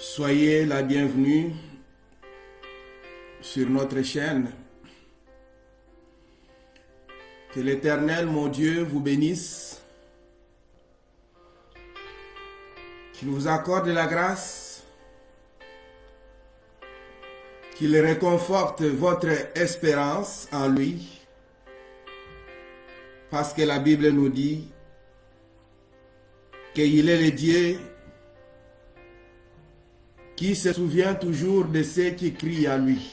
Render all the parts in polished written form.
Soyez la bienvenue sur notre chaîne. Que l'Éternel, mon Dieu, vous bénisse. Qu'il vous accorde la grâce. Qu'il réconforte votre espérance en lui. Parce que la Bible nous dit qu'il est le Dieu qui se souvient toujours de ceux qui crient à lui.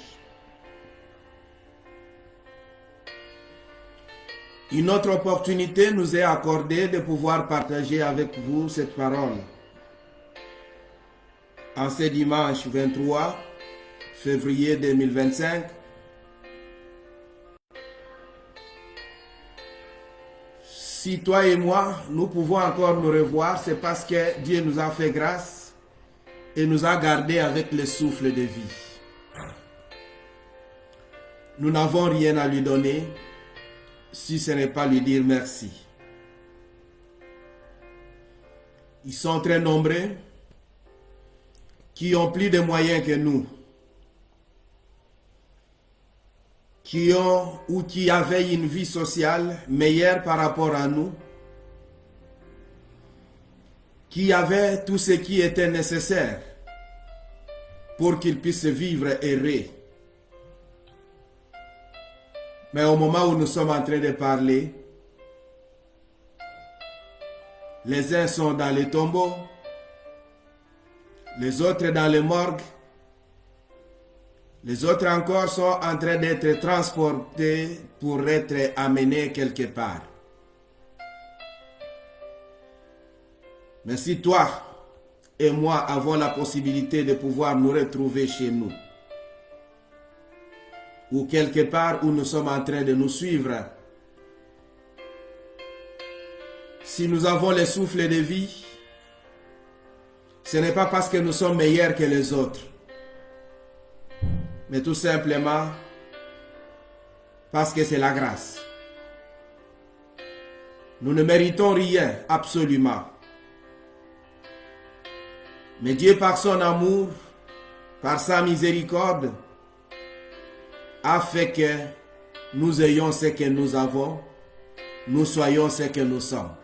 Une autre opportunité nous est accordée de pouvoir partager avec vous cette parole. En ce dimanche 23 février 2025, si toi et moi, nous pouvons encore nous revoir, c'est parce que Dieu nous a fait grâce et nous a gardés avec le souffle de vie. Nous n'avons rien à lui donner si ce n'est pas lui dire merci. Ils sont très nombreux qui ont plus de moyens que nous, qui ont ou qui avaient une vie sociale meilleure par rapport à nous, qui avaient tout ce qui était nécessaire pour qu'ils puissent vivre heureux. Mais au moment où nous sommes en train de parler, les uns sont dans les tombeaux, les autres dans les morgues, les autres encore sont en train d'être transportés pour être amenés quelque part. Mais si toi et moi avons la possibilité de pouvoir nous retrouver chez nous, ou quelque part où nous sommes en train de nous suivre, si nous avons le souffle de vie, ce n'est pas parce que nous sommes meilleurs que les autres, mais tout simplement parce que c'est la grâce. Nous ne méritons rien, absolument. Mais Dieu, par son amour, par sa miséricorde, a fait que nous ayons ce que nous avons, nous soyons ce que nous sommes.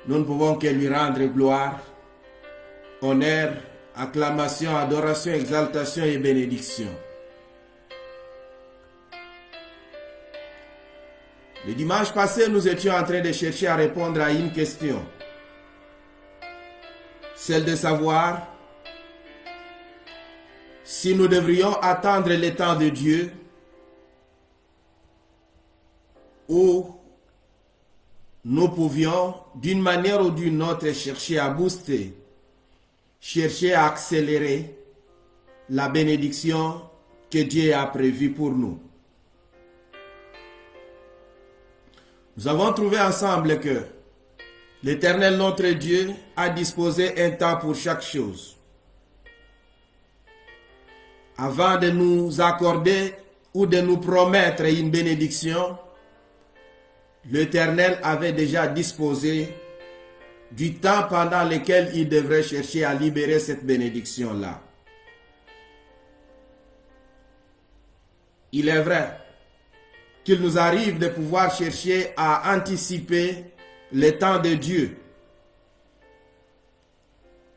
Nous ne pouvons que lui rendre gloire, honneur, acclamation, adoration, exaltation et bénédiction. Le dimanche passé, nous étions en train de chercher à répondre à une question. Celle de savoir si nous devrions attendre le temps de Dieu ou nous pouvions, d'une manière ou d'une autre, chercher à booster, chercher à accélérer la bénédiction que Dieu a prévue pour nous. Nous avons trouvé ensemble que l'Éternel notre Dieu a disposé un temps pour chaque chose. Avant de nous accorder ou de nous promettre une bénédiction, l'Éternel avait déjà disposé du temps pendant lequel il devrait chercher à libérer cette bénédiction-là. Il est vrai qu'il nous arrive de pouvoir chercher à anticiper le temps de Dieu.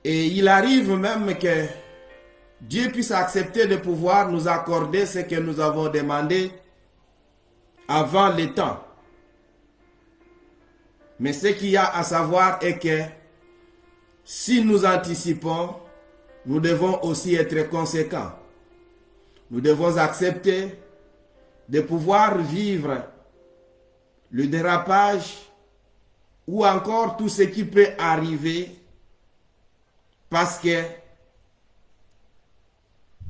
Et il arrive même que Dieu puisse accepter de pouvoir nous accorder ce que nous avons demandé avant le temps. Mais ce qu'il y a à savoir est que si nous anticipons, nous devons aussi être conséquents. Nous devons accepter de pouvoir vivre le dérapage ou encore tout ce qui peut arriver parce que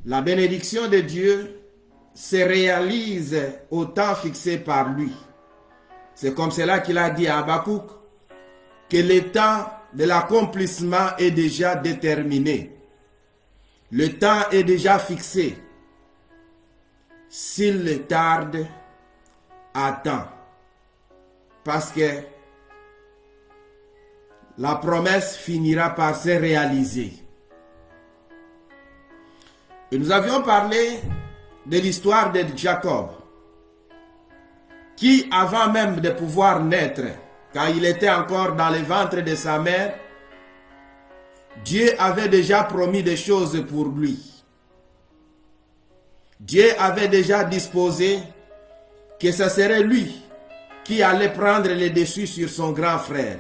la bénédiction de Dieu se réalise au temps fixé par lui. C'est comme cela qu'il a dit à Habakkuk que le temps de l'accomplissement est déjà déterminé. Le temps est déjà fixé. S'il tarde, attends. Parce que la promesse finira par se réaliser. Et nous avions parlé de l'histoire de Jacob, qui avant même de pouvoir naître, quand il était encore dans le ventre de sa mère, Dieu avait déjà promis des choses pour lui. Dieu avait déjà disposé que ce serait lui qui allait prendre le dessus sur son grand frère.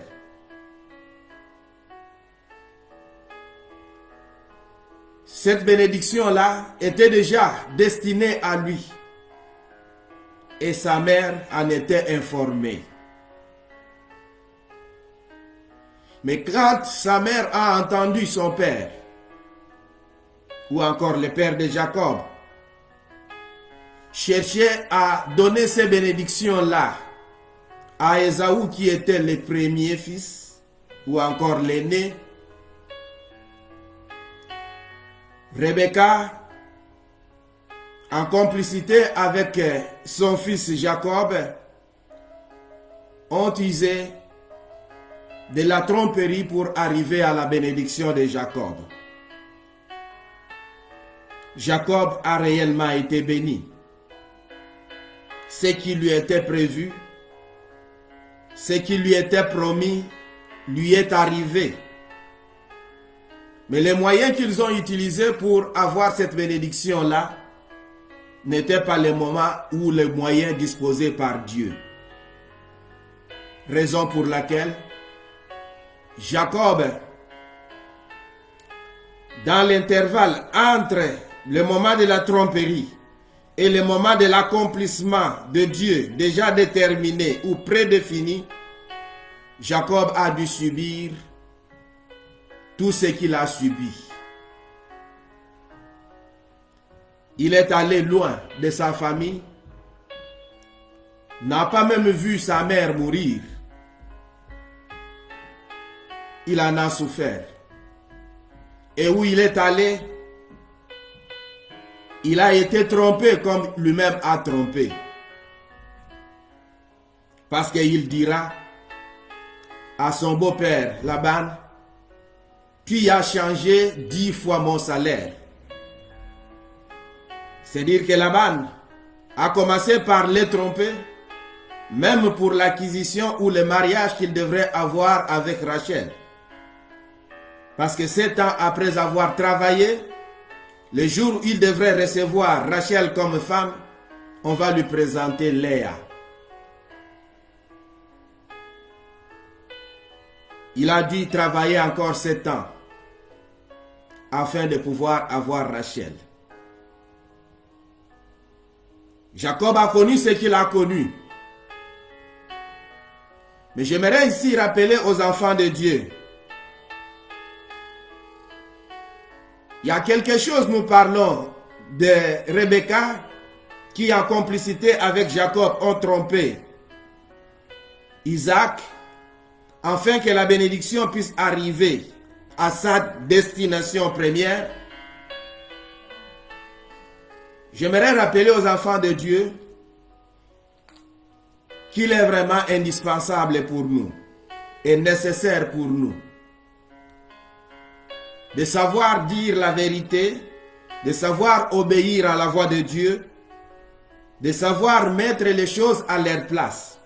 Cette bénédiction-là était déjà destinée à lui. Et sa mère en était informée. Mais quand sa mère a entendu son père, ou encore le père de Jacob, chercher à donner ces bénédictions-là à Ésaü qui était le premier fils, ou encore l'aîné, Rebecca, en complicité avec son fils Jacob, ont usé de la tromperie pour arriver à la bénédiction de Jacob. Jacob a réellement été béni. Ce qui lui était prévu, ce qui lui était promis, lui est arrivé. Mais les moyens qu'ils ont utilisés pour avoir cette bénédiction-là n'étaient pas les moments ou les moyens disposés par Dieu. Raison pour laquelle Jacob, dans l'intervalle entre le moment de la tromperie et le moment de l'accomplissement de Dieu déjà déterminé ou prédéfini, Jacob a dû subir tout ce qu'il a subi. Il est allé loin de sa famille, n'a pas même vu sa mère mourir. Il en a souffert. Et où il est allé, il a été trompé comme lui-même a trompé. Parce qu'il dira à son beau-père Laban, tu as changé 10 fois mon salaire. C'est-à-dire que Laban a commencé par les tromper, même pour l'acquisition ou le mariage qu'il devrait avoir avec Rachel. Parce que 7 ans après avoir travaillé, le jour où il devrait recevoir Rachel comme femme, on va lui présenter Léa. Il a dû travailler encore 7 ans afin de pouvoir avoir Rachel. Jacob a connu ce qu'il a connu. Mais j'aimerais ici rappeler aux enfants de Dieu. Il y a quelque chose, nous parlons de Rebecca qui en complicité avec Jacob ont trompé Isaac afin que la bénédiction puisse arriver à sa destination première. J'aimerais rappeler aux enfants de Dieu qu'il est vraiment indispensable pour nous et nécessaire pour nous de savoir dire la vérité, de savoir obéir à la voix de Dieu, de savoir mettre les choses à leur place.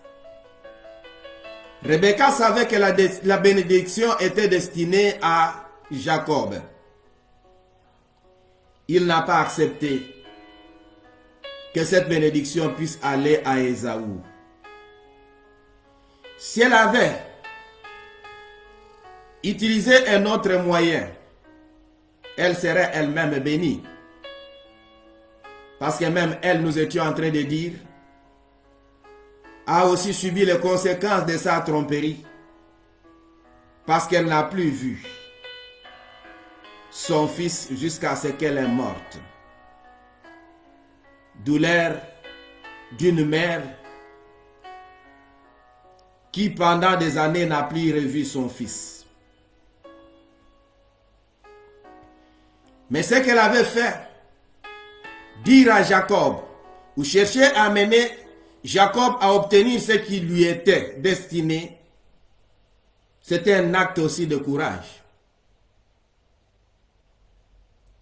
Rebecca savait que la bénédiction était destinée à Jacob. Il n'a pas accepté que cette bénédiction puisse aller à Ésaü. Si elle avait utilisé un autre moyen, elle serait elle-même bénie. Parce que même elle, nous étions en train de dire, a aussi subi les conséquences de sa tromperie. Parce qu'elle n'a plus vu son fils jusqu'à ce qu'elle est morte. Douleur d'une mère qui pendant des années n'a plus revu son fils. Mais ce qu'elle avait fait, dire à Jacob, ou chercher à mener Jacob à obtenir ce qui lui était destiné, c'était un acte aussi de courage.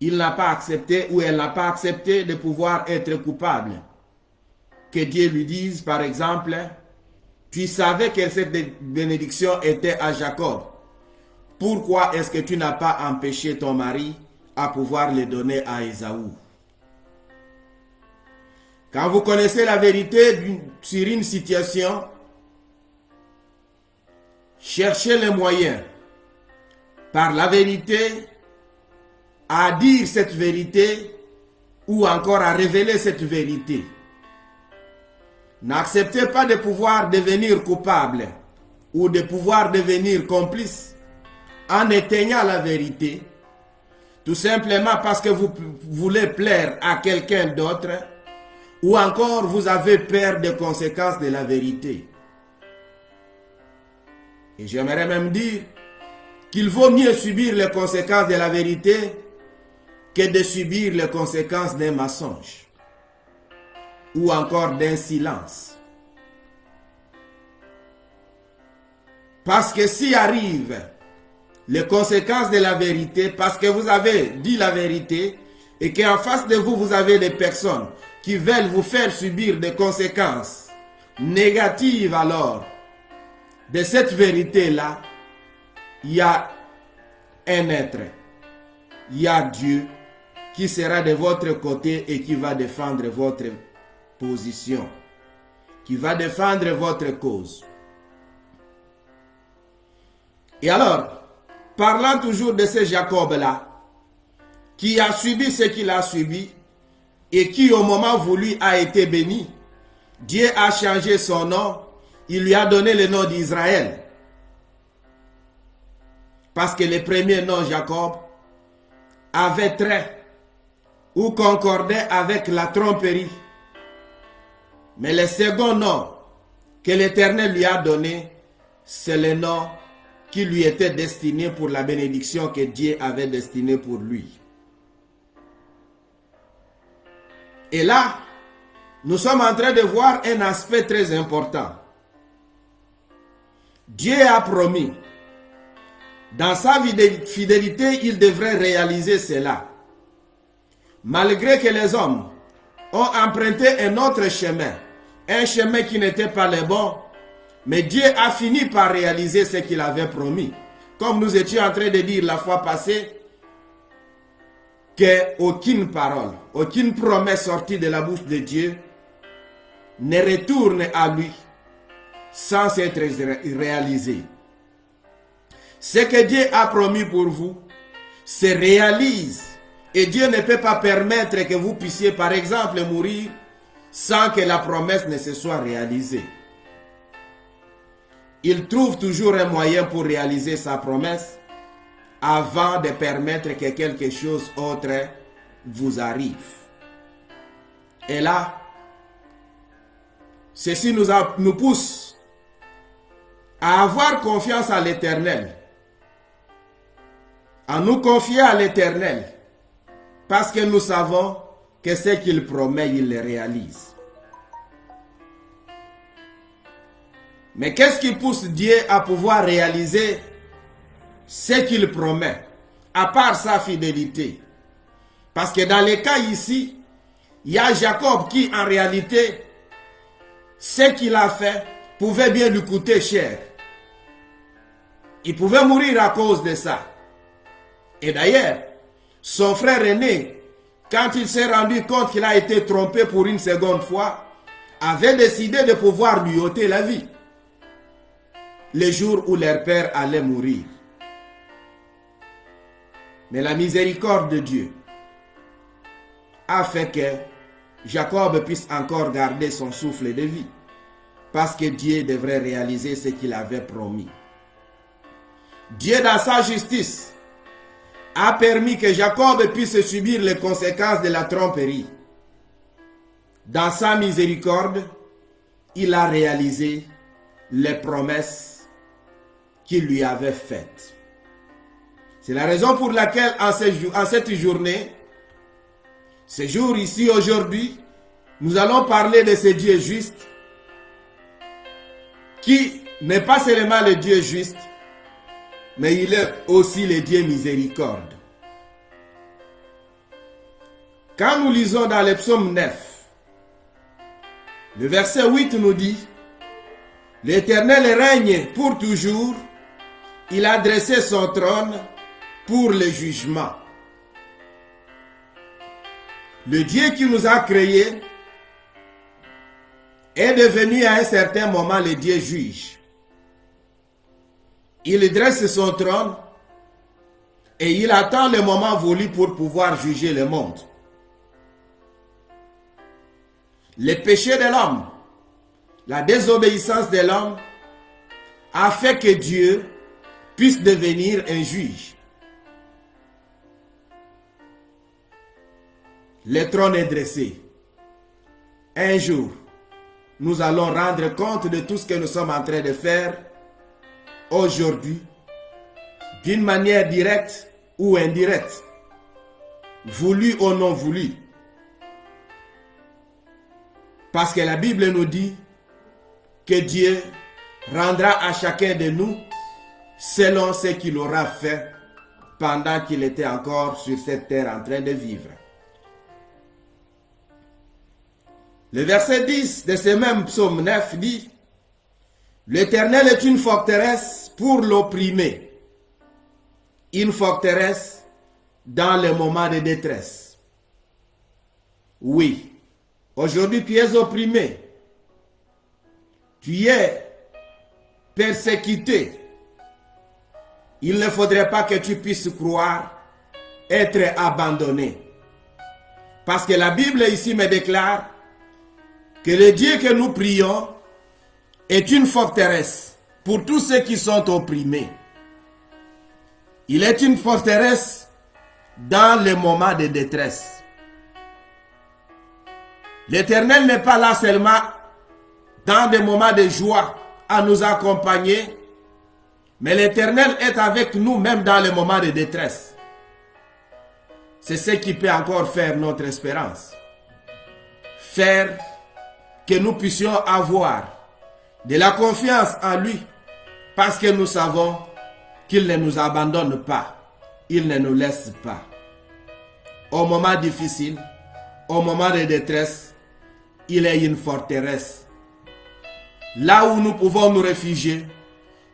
Il n'a pas accepté ou elle n'a pas accepté de pouvoir être coupable. Que Dieu lui dise, par exemple, tu savais que cette bénédiction était à Jacob. Pourquoi est-ce que tu n'as pas empêché ton mari à pouvoir le donner à Ésaü? Quand vous connaissez la vérité sur une situation, cherchez les moyens par la vérité à dire cette vérité ou encore à révéler cette vérité. N'acceptez pas de pouvoir devenir coupable ou de pouvoir devenir complice en éteignant la vérité, tout simplement parce que vous voulez plaire à quelqu'un d'autre ou encore vous avez peur des conséquences de la vérité. Et j'aimerais même dire qu'il vaut mieux subir les conséquences de la vérité que de subir les conséquences d'un mensonge ou encore d'un silence. Parce que s'il arrive les conséquences de la vérité, parce que vous avez dit la vérité et qu'en face de vous, vous avez des personnes qui veulent vous faire subir des conséquences négatives alors, de cette vérité-là, il y a un être, il y a Dieu qui sera de votre côté et qui va défendre votre position, qui va défendre votre cause. Et alors, parlant toujours de ce Jacob-là, qui a subi ce qu'il a subi, et qui au moment voulu a été béni, Dieu a changé son nom, il lui a donné le nom d'Israël. Parce que le premier nom, Jacob, avait trait ou concordait avec la tromperie. Mais le second nom que l'Éternel lui a donné, c'est le nom qui lui était destiné pour la bénédiction que Dieu avait destinée pour lui. Et là, nous sommes en train de voir un aspect très important. Dieu a promis. Dans sa fidélité, il devrait réaliser cela. Malgré que les hommes ont emprunté un autre chemin, un chemin qui n'était pas le bon, mais Dieu a fini par réaliser ce qu'il avait promis. Comme nous étions en train de dire la fois passée, qu'aucune parole, aucune promesse sortie de la bouche de Dieu ne retourne à lui sans être réalisée. Ce que Dieu a promis pour vous se réalise. Et Dieu ne peut pas permettre que vous puissiez, par exemple, mourir sans que la promesse ne se soit réalisée. Il trouve toujours un moyen pour réaliser sa promesse avant de permettre que quelque chose d'autre vous arrive. Et là, ceci nous pousse à avoir confiance à l'Éternel, à nous confier à l'Éternel, parce que nous savons que ce qu'il promet, il le réalise. Mais qu'est-ce qui pousse Dieu à pouvoir réaliser ce qu'il promet, à part sa fidélité? Parce que dans les cas ici, il y a Jacob qui, en réalité, ce qu'il a fait pouvait bien lui coûter cher. Il pouvait mourir à cause de ça. Et d'ailleurs, son frère aîné, quand il s'est rendu compte qu'il a été trompé pour une seconde fois, avait décidé de pouvoir lui ôter la vie le jour où leur père allait mourir. Mais la miséricorde de Dieu a fait que Jacob puisse encore garder son souffle de vie, parce que Dieu devrait réaliser ce qu'il avait promis. Dieu, dans sa justice, a permis que Jacob puisse subir les conséquences de la tromperie. Dans sa miséricorde, il a réalisé les promesses qu'il lui avait faites. C'est la raison pour laquelle en cette journée, ce jour ici aujourd'hui, nous allons parler de ce Dieu juste, qui n'est pas seulement le Dieu juste, mais il est aussi le Dieu miséricorde. Quand nous lisons dans le psaume 9, le verset 8 nous dit: l'Éternel règne pour toujours, il a dressé son trône pour le jugement. Le Dieu qui nous a créés est devenu à un certain moment le Dieu juge. Il dresse son trône et il attend le moment voulu pour pouvoir juger le monde. Le péché de l'homme, la désobéissance de l'homme a fait que Dieu puisse devenir un juge. Le trône est dressé. Un jour, nous allons rendre compte de tout ce que nous sommes en train de faire aujourd'hui, d'une manière directe ou indirecte, voulue ou non voulue. Parce que la Bible nous dit que Dieu rendra à chacun de nous selon ce qu'il aura fait pendant qu'il était encore sur cette terre en train de vivre. Le verset 10 de ce même psaume 9 dit: l'Éternel est une forteresse pour l'opprimé, une forteresse dans les moments de détresse. Oui, aujourd'hui tu es opprimé, tu es persécuté. Il ne faudrait pas que tu puisses croire être abandonné. Parce que la Bible ici me déclare que le Dieu que nous prions est une forteresse pour tous ceux qui sont opprimés. Il est une forteresse dans les moments de détresse. L'Éternel n'est pas là seulement dans des moments de joie à nous accompagner, mais l'Éternel est avec nous même dans les moments de détresse. C'est ce qui peut encore faire notre espérance. Faire que nous puissions avoir de la confiance en lui, parce que nous savons qu'il ne nous abandonne pas, il ne nous laisse pas. Au moment difficile, au moment de détresse, il est une forteresse. Là où nous pouvons nous réfugier,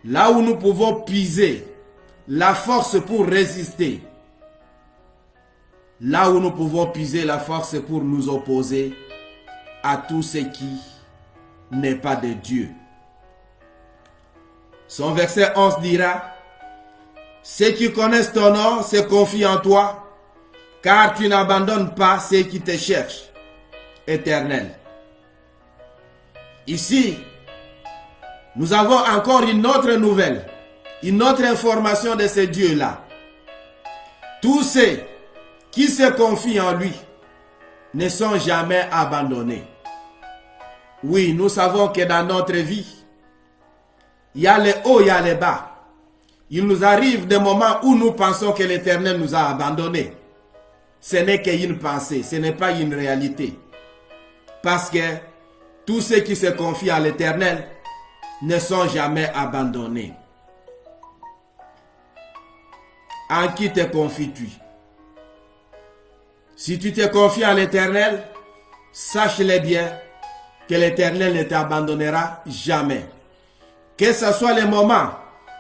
là où nous pouvons puiser la force pour résister, là où nous pouvons puiser la force pour nous opposer à tout ce qui n'est pas de Dieu. Son verset 11 dira: ceux qui connaissent ton nom se confient en toi, car tu n'abandonnes pas ceux qui te cherchent, Éternel. Ici, nous avons encore une autre nouvelle, une autre information de ce Dieu-là. Tous ceux qui se confient en lui ne sont jamais abandonnés. Oui, nous savons que dans notre vie, il y a les hauts, il y a les bas. Il nous arrive des moments où nous pensons que l'Éternel nous a abandonnés. Ce n'est qu'une pensée, ce n'est pas une réalité. Parce que tous ceux qui se confient à l'Éternel ne sont jamais abandonnés. En qui te confies-tu? Si tu te confies à l'Éternel, sache-le bien que l'Éternel ne t'abandonnera jamais. Que ce soit le moment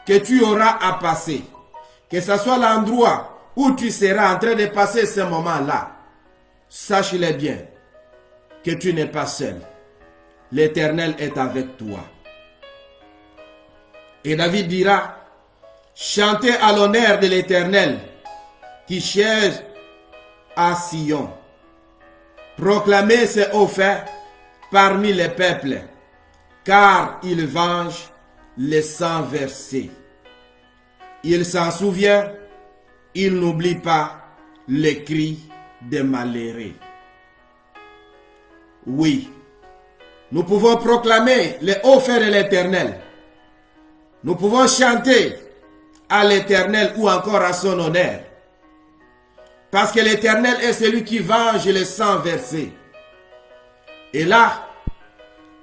que tu auras à passer, que ce soit l'endroit où tu seras en train de passer ce moment-là, sache-le bien que tu n'es pas seul. L'Éternel est avec toi. Et David dira: chantez à l'honneur de l'Éternel qui cherche à Sion. Proclamez ses hauts faits parmi les peuples, car il venge les sangs versés. Il s'en souvient, il n'oublie pas les cris des malheureux. Oui, nous pouvons proclamer les hauts faits de l'Éternel. Nous pouvons chanter à l'Éternel ou encore à son honneur. Parce que l'Éternel est celui qui venge les sangs versés. Et là,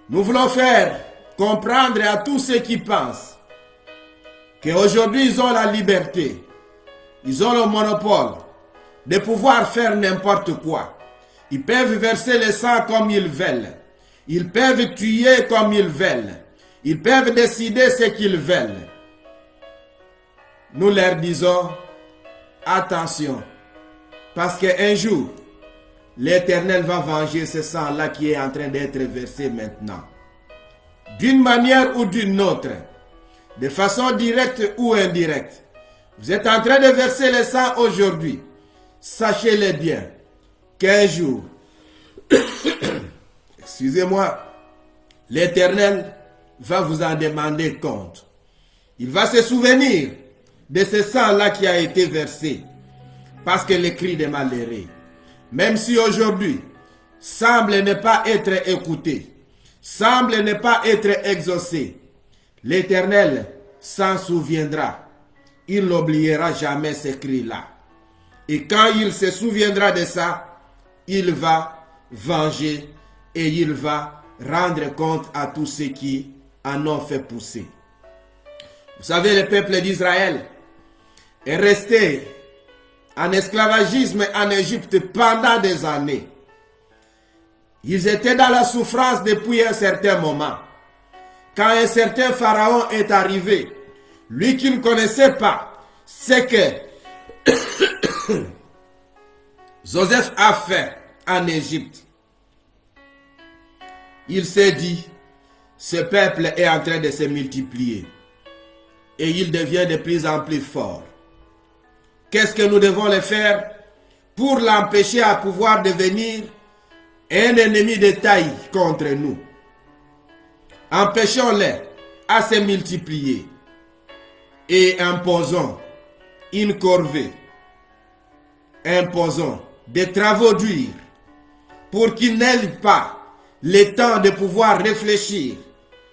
nous voulons faire comprendre à tous ceux qui pensent qu'aujourd'hui ils ont la liberté, ils ont le monopole de pouvoir faire n'importe quoi. Ils peuvent verser le sang comme ils veulent. Ils peuvent tuer comme ils veulent. Ils peuvent décider ce qu'ils veulent. Nous leur disons, attention, parce qu'un jour, l'Éternel va venger ce sang-là qui est en train d'être versé maintenant. D'une manière ou d'une autre, de façon directe ou indirecte. Vous êtes en train de verser le sang aujourd'hui. Sachez-le bien, qu'un jour, excusez-moi, l'Éternel va vous en demander compte. Il va se souvenir de ce sang-là qui a été versé, parce que le cri des malheureux, même si aujourd'hui, semble ne pas être écouté, semble ne pas être exaucé, l'Éternel s'en souviendra. Il n'oubliera jamais ce cri-là. Et quand il se souviendra de ça, il va venger et il va rendre compte à tous ceux qui en ont fait pousser. Vous savez, le peuple d'Israël est resté en esclavagisme en Égypte pendant des années. Ils étaient dans la souffrance depuis un certain moment. Quand un certain pharaon est arrivé, lui qui ne connaissait pas ce que Joseph a fait en Égypte, il s'est dit, ce peuple est en train de se multiplier et il devient de plus en plus fort. Qu'est-ce que nous devons le faire pour l'empêcher à pouvoir devenir un ennemi de taille contre nous? Empêchons-les à se multiplier et imposons une corvée, imposons des travaux durs pour qu'ils n'aient pas le temps de pouvoir réfléchir,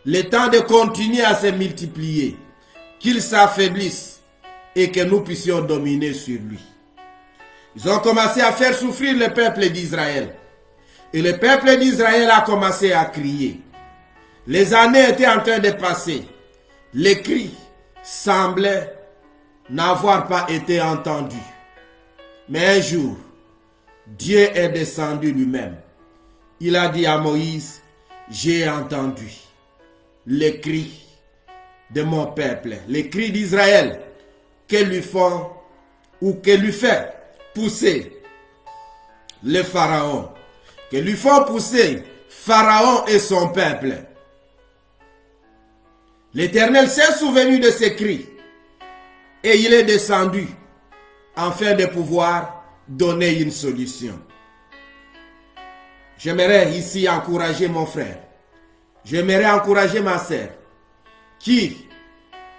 le temps de continuer à se multiplier, qu'ils s'affaiblissent et que nous puissions dominer sur lui. Ils ont commencé à faire souffrir le peuple d'Israël. Et le peuple d'Israël a commencé à crier. Les années étaient en train de passer. Les cris semblaient n'avoir pas été entendus. Mais un jour, Dieu est descendu lui-même. Il a dit à Moïse, j'ai entendu les cris de mon peuple, les cris d'Israël que lui font ou que lui fait pousser le Pharaon, que lui font pousser Pharaon et son peuple. L'Éternel s'est souvenu de ces cris et il est descendu afin de pouvoir donner une solution. J'aimerais ici encourager mon frère, j'aimerais encourager ma sœur qui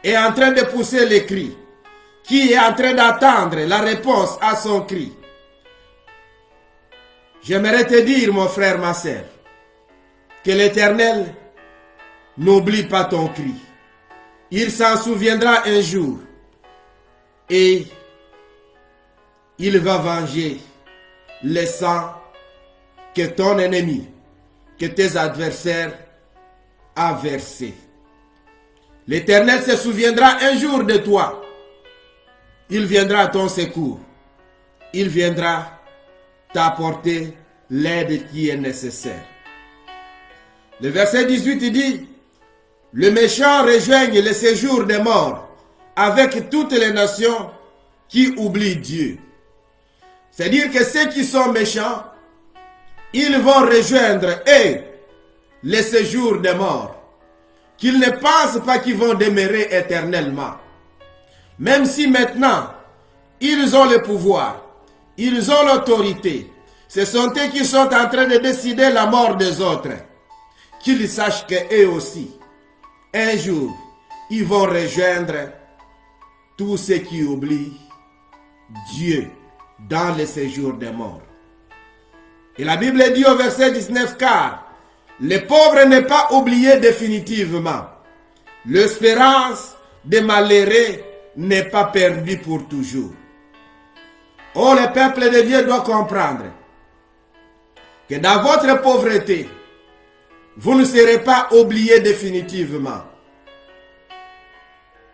est en train de pousser les cris, qui est en train d'attendre la réponse à son cri. J'aimerais te dire, mon frère, ma sœur, que l'Éternel n'oublie pas ton cri. Il s'en souviendra un jour et il va venger le sang que ton ennemi, que tes adversaires a versé. L'Éternel se souviendra un jour de toi. Il viendra à ton secours. Il viendra t'apporter l'aide qui est nécessaire. Le verset 18 dit, le méchant rejoigne le séjour des morts avec toutes les nations qui oublient Dieu. C'est-à-dire que ceux qui sont méchants, ils vont rejoindre le séjour des morts. Qu'ils ne pensent pas qu'ils vont demeurer éternellement. Même si maintenant, ils ont le pouvoir, ils ont l'autorité. Ce sont eux qui sont en train de décider la mort des autres. Qu'ils sachent qu'eux aussi, un jour, ils vont rejoindre tous ceux qui oublient Dieu dans le séjour des morts. Et la Bible dit au verset 19, car le pauvre n'est pas oublié définitivement. L'espérance des malheureux n'est pas perdue pour toujours. Oh, le peuple de Dieu doit comprendre que dans votre pauvreté, vous ne serez pas oublié définitivement.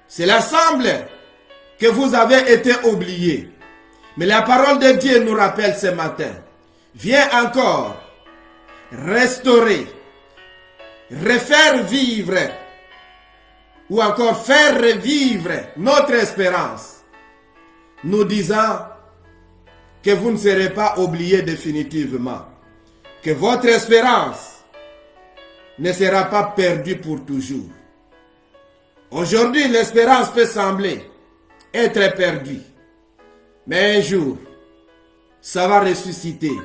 Cela semble que vous avez été oubliés. Mais la parole de Dieu nous rappelle ce matin. Viens encore restaurer, refaire vivre ou encore faire revivre notre espérance, nous disant que vous ne serez pas oubliés définitivement, que votre espérance ne sera pas perdue pour toujours. Aujourd'hui, l'espérance peut sembler être perdue, mais un jour, ça va ressusciter,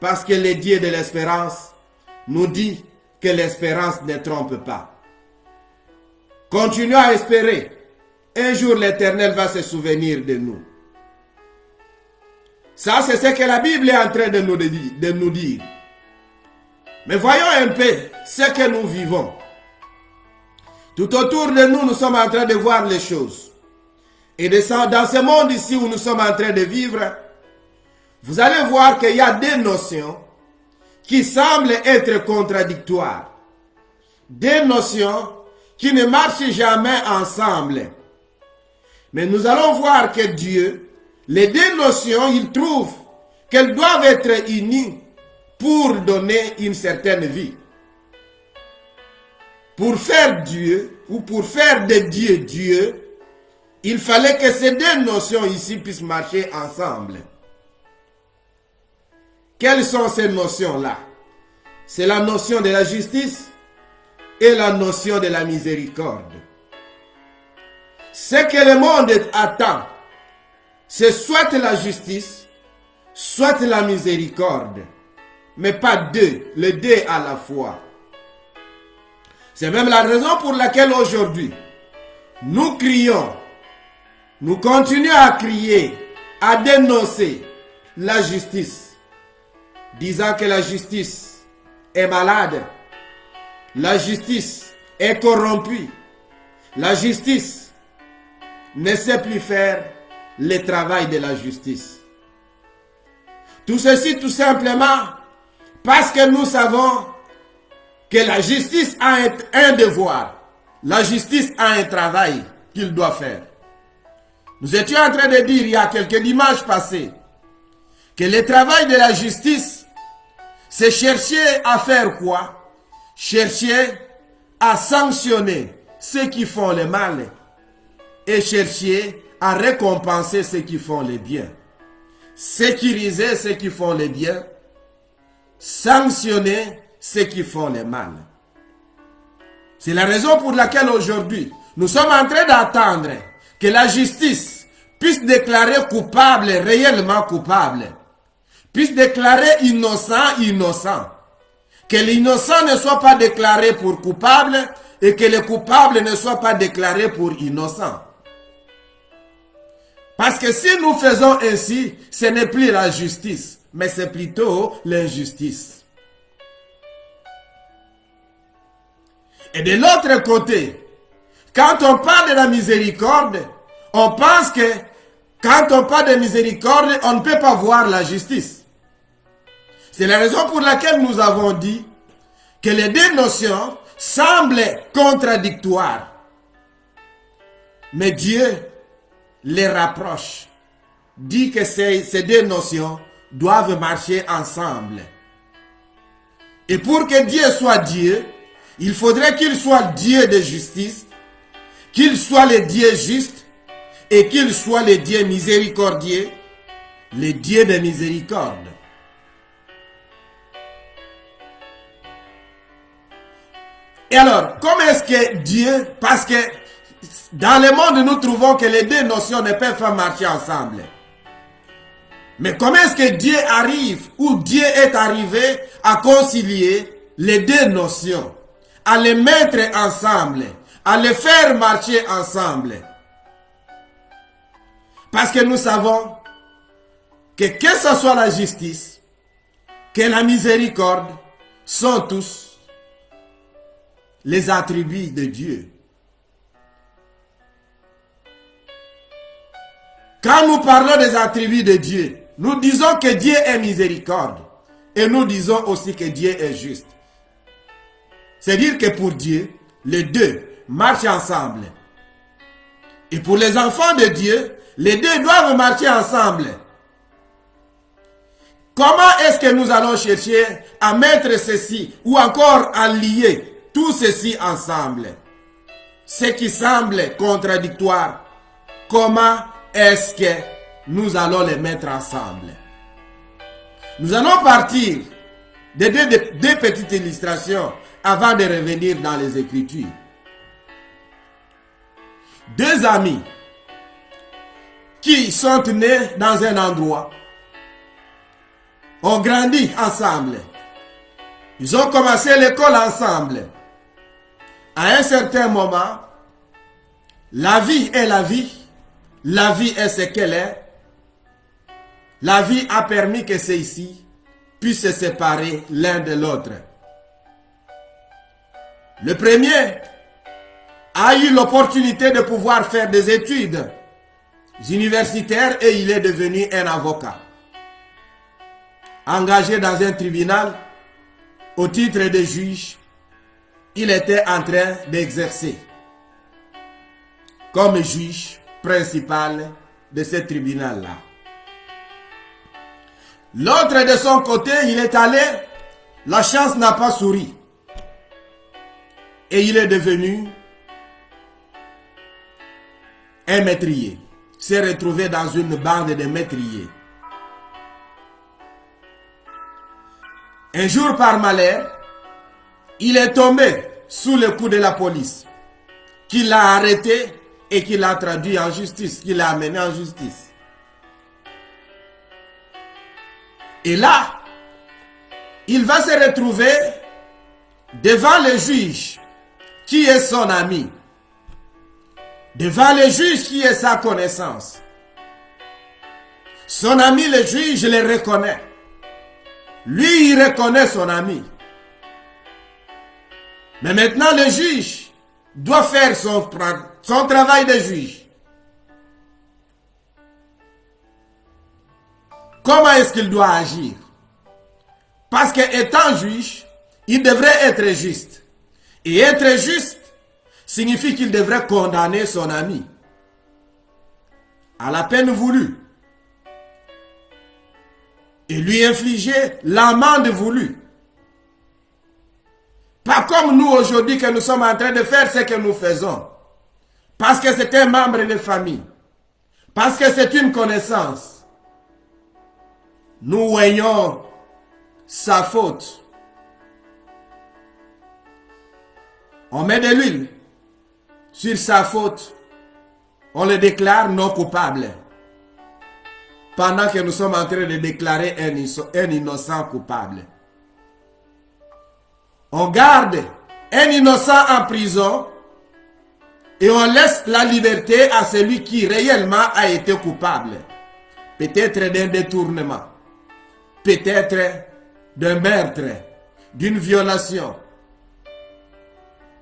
parce que le Dieu de l'espérance nous dit que l'espérance ne trompe pas. Continuons à espérer. Un jour, l'Éternel va se souvenir de nous. Ça, c'est ce que la Bible est en train de nous dire. Mais voyons un peu ce que nous vivons. Tout autour de nous, nous sommes en train de voir les choses. Et dans ce monde ici où nous sommes en train de vivre, vous allez voir qu'il y a des notions qui semblent être contradictoires. Des notions qui ne marchent jamais ensemble. Mais nous allons voir que Dieu, les deux notions, il trouve qu'elles doivent être unies pour donner une certaine vie. Pour faire Dieu, ou pour faire de Dieu Dieu, il fallait que ces deux notions ici puissent marcher ensemble. Quelles sont ces notions-là? C'est la notion de la justice et la notion de la miséricorde. Ce que le monde attend, c'est soit la justice, soit la miséricorde, mais pas deux, les deux à la fois. C'est même la raison pour laquelle aujourd'hui, nous crions, nous continuons à crier, à dénoncer la justice, disant que la justice est malade, la justice est corrompue, la justice ne sait plus faire le travail de la justice. Tout ceci tout simplement parce que nous savons que la justice a un devoir, la justice a un travail qu'il doit faire. Nous étions en train de dire il y a quelques dimanches passés que le travail de la justice, c'est chercher à faire quoi? Chercher à sanctionner ceux qui font le mal et chercher à récompenser ceux qui font le bien. Sécuriser ceux qui font le bien, sanctionner ceux qui font le mal. C'est la raison pour laquelle aujourd'hui, nous sommes en train d'attendre que la justice puisse déclarer coupable, réellement coupable, puisse déclarer innocent, innocent. Que l'innocent ne soit pas déclaré pour coupable et que le coupable ne soit pas déclaré pour innocent. Parce que si nous faisons ainsi, ce n'est plus la justice, mais c'est plutôt l'injustice. Et de l'autre côté, quand on parle de la miséricorde, on pense que quand on parle de miséricorde, on ne peut pas voir la justice. C'est la raison pour laquelle nous avons dit que les deux notions semblent contradictoires. Mais Dieu les rapproche, dit que ces deux notions doivent marcher ensemble. Et pour que Dieu soit Dieu, il faudrait qu'il soit Dieu de justice, qu'il soit le Dieu juste et qu'il soit le Dieu miséricordieux, le Dieu de miséricorde. Et alors, comment est-ce que Dieu, parce que dans le monde nous trouvons que les deux notions ne peuvent pas marcher ensemble. Mais comment est-ce que Dieu arrive, ou Dieu est arrivé à concilier les deux notions, à les mettre ensemble, à les faire marcher ensemble? Parce que nous savons que ce soit la justice, que la miséricorde, sont tous les attributs de Dieu. Quand nous parlons des attributs de Dieu, nous disons que Dieu est miséricorde. Et nous disons aussi que Dieu est juste. C'est-à-dire que pour Dieu, les deux marchent ensemble. Et pour les enfants de Dieu, les deux doivent marcher ensemble. Comment est-ce que nous allons chercher à mettre ceci ou encore à lier tout ceci ensemble? Ce qui semble contradictoire, comment est-ce que nous allons les mettre ensemble? Nous allons partir de deux petites illustrations avant de revenir dans les Écritures. Deux amis qui sont nés dans un endroit ont grandi ensemble. Ils ont commencé l'école ensemble. À un certain moment, la vie est la vie. La vie est ce qu'elle est. La vie a permis que ceux-ci puissent se séparer l'un de l'autre. Le premier a eu l'opportunité de pouvoir faire des études universitaires et il est devenu un avocat. Engagé dans un tribunal au titre de juge, il était en train d'exercer comme juge principal de ce tribunal-là. L'autre de son côté, il est allé, la chance n'a pas souri. Et il est devenu un métrier. Il s'est retrouvé dans une bande de métriers. Un jour par malheur, il est tombé sous le coup de la police, qui l'a arrêté et qui l'a traduit en justice, qui l'a amené en justice. Et là, il va se retrouver devant le juge, qui est son ami, devant le juge qui est sa connaissance. Son ami, le juge, le reconnaît. Lui, il reconnaît son ami. Mais maintenant, le juge doit faire son travail de juge. Comment est-ce qu'il doit agir? Parce qu'étant juge, il devrait être juste. Et être juste signifie qu'il devrait condamner son ami à la peine voulue et lui infliger l'amende voulue. Pas comme nous aujourd'hui que nous sommes en train de faire ce que nous faisons. Parce que c'est un membre de famille. Parce que c'est une connaissance. Nous voyons sa faute. On met de l'huile sur sa faute. On le déclare non coupable. Pendant que nous sommes en train de déclarer un innocent coupable. On garde un innocent en prison et on laisse la liberté à celui qui réellement a été coupable. Peut-être d'un détournement, peut-être d'un meurtre, d'une violation,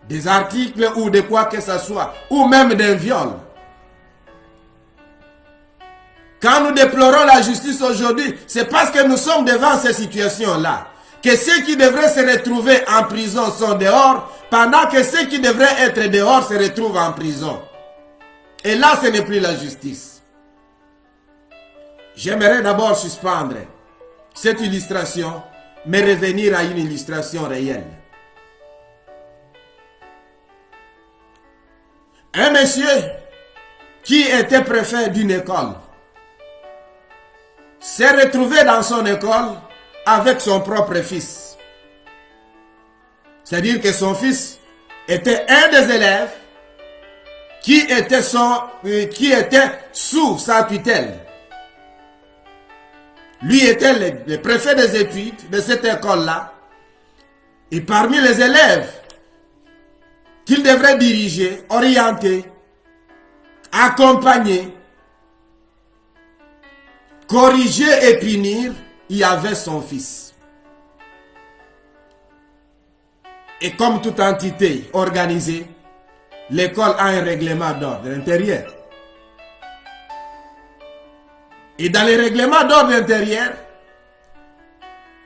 des articles ou de quoi que ce soit, ou même d'un viol. Quand nous déplorons la justice aujourd'hui, c'est parce que nous sommes devant ces situations-là. Que ceux qui devraient se retrouver en prison sont dehors, pendant que ceux qui devraient être dehors se retrouvent en prison. Et là, ce n'est plus la justice. J'aimerais d'abord suspendre cette illustration, mais revenir à une illustration réelle. Un monsieur qui était préfet d'une école s'est retrouvé dans son école avec son propre fils. C'est-à-dire que son fils était un des élèves qui était sous sa tutelle. Lui était le préfet des études de cette école-là. Et parmi les élèves qu'il devrait diriger, orienter, accompagner, corriger et punir, il y avait son fils. Et comme toute entité organisée, l'école a un règlement d'ordre intérieur. Et dans les règlements d'ordre intérieur,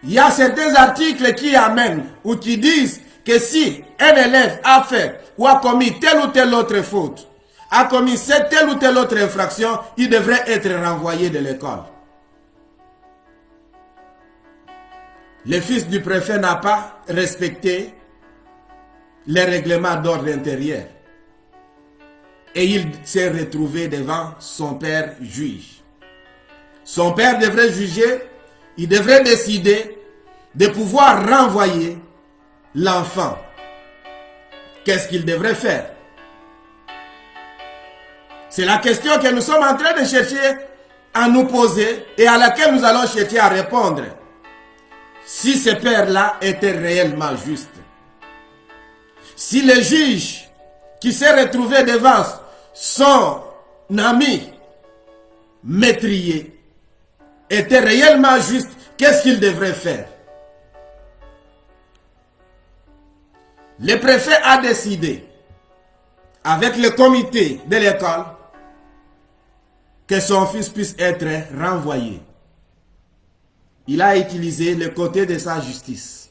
il y a certains articles qui amènent ou qui disent que si un élève a fait ou a commis telle ou telle autre faute, a commis telle ou telle autre infraction, il devrait être renvoyé de l'école. Le fils du préfet n'a pas respecté les règlements d'ordre intérieur. Et il s'est retrouvé devant son père juge. Son père devrait juger, il devrait décider de pouvoir renvoyer l'enfant. Qu'est-ce qu'il devrait faire? C'est la question que nous sommes en train de chercher à nous poser et à laquelle nous allons chercher à répondre. Si ce père-là était réellement juste. Si le juge qui s'est retrouvé devant son ami métrier était réellement juste, qu'est-ce qu'il devrait faire? Le préfet a décidé, avec le comité de l'école, que son fils puisse être renvoyé. Il a utilisé le côté de sa justice.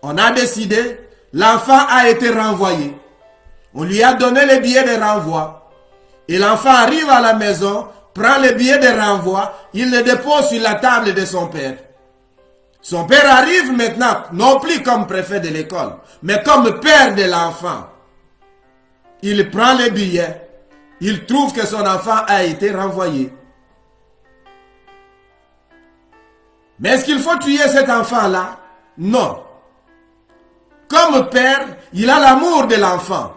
On a décidé, l'enfant a été renvoyé. On lui a donné le billet de renvoi. Et l'enfant arrive à la maison, prend le billet de renvoi, il le dépose sur la table de son père. Son père arrive maintenant, non plus comme préfet de l'école, mais comme père de l'enfant. Il prend le billet, il trouve que son enfant a été renvoyé. Mais est-ce qu'il faut tuer cet enfant-là? Non. Comme père, il a l'amour de l'enfant.